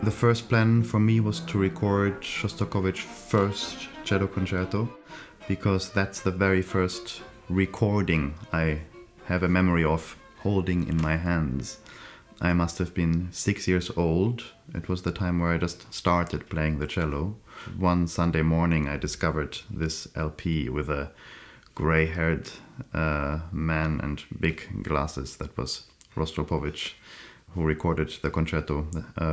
The first plan for me was to record Shostakovich's first cello concerto, because that's the very first recording I have a memory of holding in my hands. I must have been 6 years old. It was the time where I just started playing the cello. One Sunday morning I discovered this LP with a grey-haired man and big glasses. That was Shostakovich, who recorded the concerto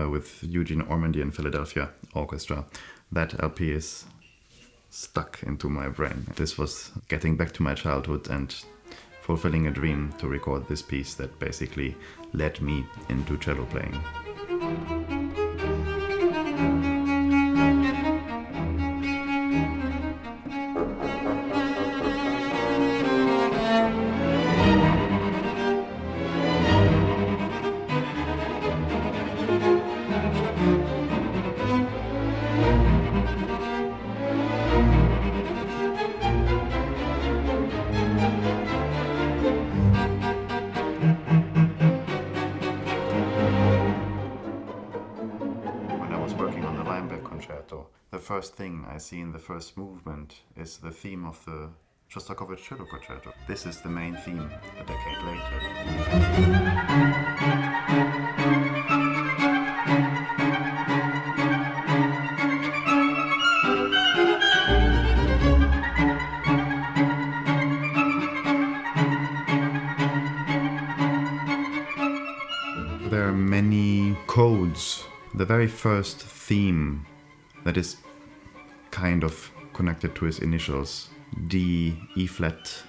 with Eugene Ormandy and Philadelphia Orchestra. That LP is stuck into my brain. This was getting back to my childhood and fulfilling a dream to record this piece that basically led me into cello playing. Concerto. The first thing I see in the first movement is the theme of the Shostakovich cello concerto. This is the main theme a decade later. There are many codes. The very first theme that is kind of connected to his initials, D, E flat,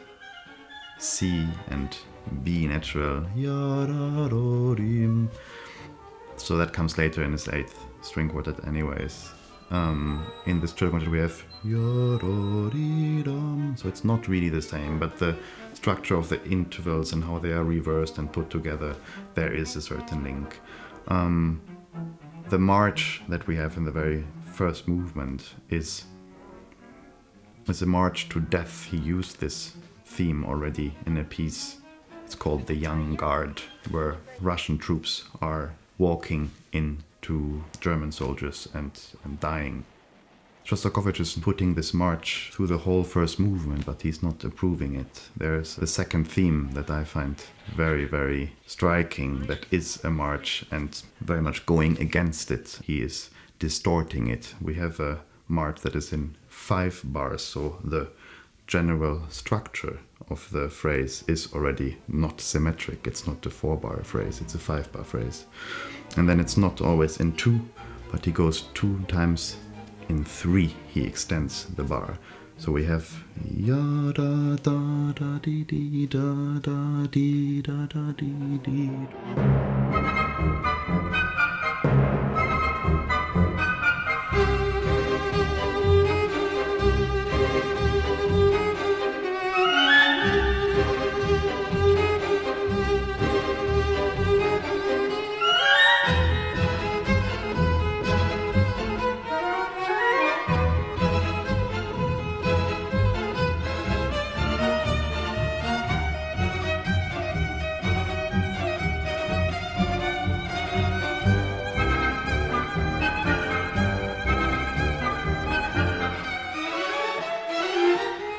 C and B natural. So that comes later in his 8th string quartet anyways. In this cello concerto we have, so it's not really the same, but the structure of the intervals and how they are reversed and put together, there is a certain link. The march that we have in the very first movement is a march to death. He used this theme already in a piece. It's called The Young Guard, where Russian troops are walking into German soldiers and dying. Shostakovich is putting this march through the whole first movement, but he's not approving it. There's a second theme that I find very, very striking, that is a march and very much going against it. He is distorting it. We have a march that is in 5 bars, so the general structure of the phrase is already not symmetric. It's not a 4-bar phrase, it's a 5-bar phrase. And then it's not always in 2, but he goes 2 times in 3, he extends the bar. So we have ya da da da dee dee da da dee da da dee dee.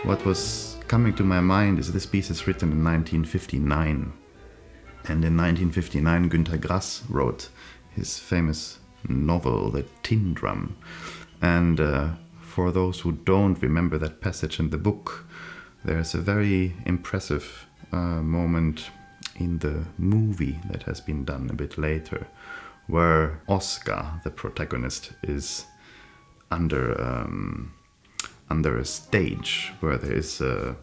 What was coming to my mind is this piece is written in 1959. And in 1959, Günter Grass wrote his famous novel, The Tin Drum. And for those who don't remember that passage in the book, there's a very impressive moment in the movie that has been done a bit later, where Oscar, the protagonist, is under a stage where there is a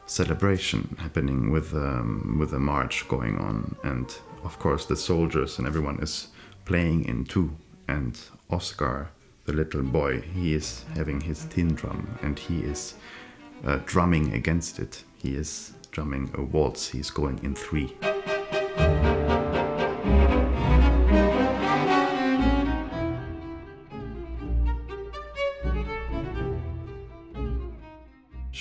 celebration happening with a march going on, and of course the soldiers and everyone is playing in 2, and Oscar, the little boy, he is having his tin drum and he is drumming against it. He is drumming a waltz, he's going in 3.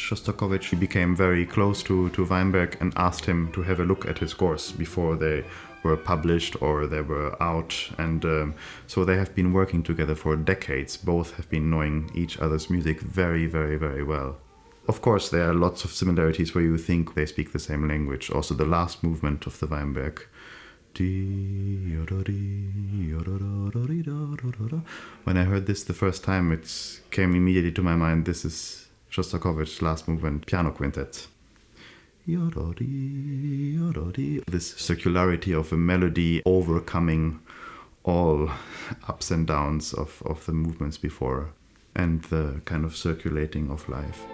Shostakovich became very close to Weinberg and asked him to have a look at his scores before they were published or they were out. And so they have been working together for decades. Both have been knowing each other's music very, very, very well. Of course, there are lots of similarities where you think they speak the same language. Also, the last movement of the Weinberg. When I heard this the first time, it came immediately to my mind, this is Shostakovich's last movement, piano quintet. This circularity of a melody overcoming all ups and downs of the movements before, and the kind of circulating of life.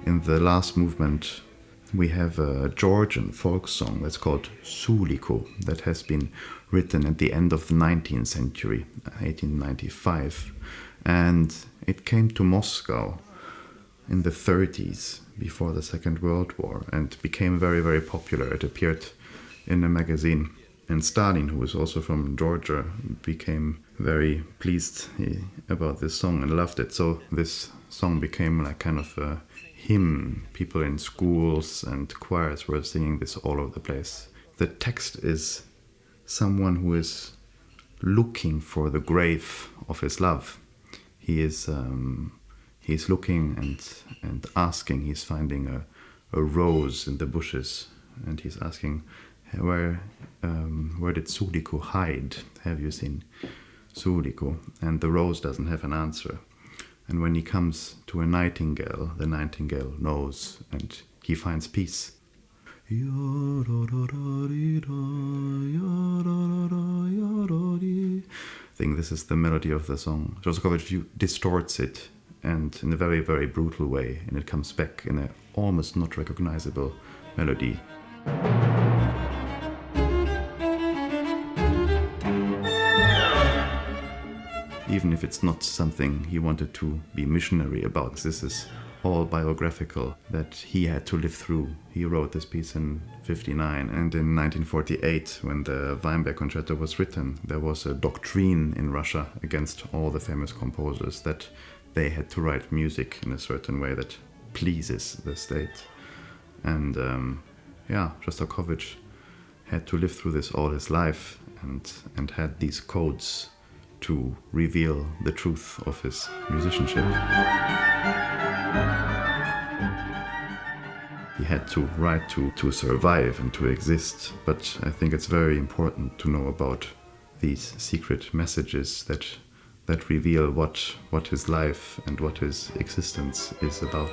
In the last movement, we have a Georgian folk song that's called Suliko, that has been written at the end of the 19th century, 1895. And it came to Moscow in the 30s, before the Second World War, and became very, very popular. It appeared in a magazine. And Stalin, who was also from Georgia, became very pleased about this song and loved it. So this song became like kind of a hymn. People in schools and choirs were singing this all over the place. The text is someone who is looking for the grave of his love. He's looking and asking. He's finding a rose in the bushes, and he's asking, where did Suliko hide? Have you seen Suliko? And the rose doesn't have an answer. And when he comes to a nightingale, the nightingale knows, and he finds peace. I think this is the melody of the song. Shostakovich distorts it, and in a very, very brutal way, and it comes back in an almost not recognizable melody. Even if it's not something he wanted to be missionary about, this is all biographical, that he had to live through. He wrote this piece in 1959, and in 1948, when the Weinberg Concerto was written, there was a doctrine in Russia against all the famous composers that they had to write music in a certain way that pleases the state. And Shostakovich had to live through this all his life, and had these codes to reveal the truth of his musicianship. he had to write to survive and to exist. But I think it's very important to know about these secret messages that reveal what his life and what his existence is about.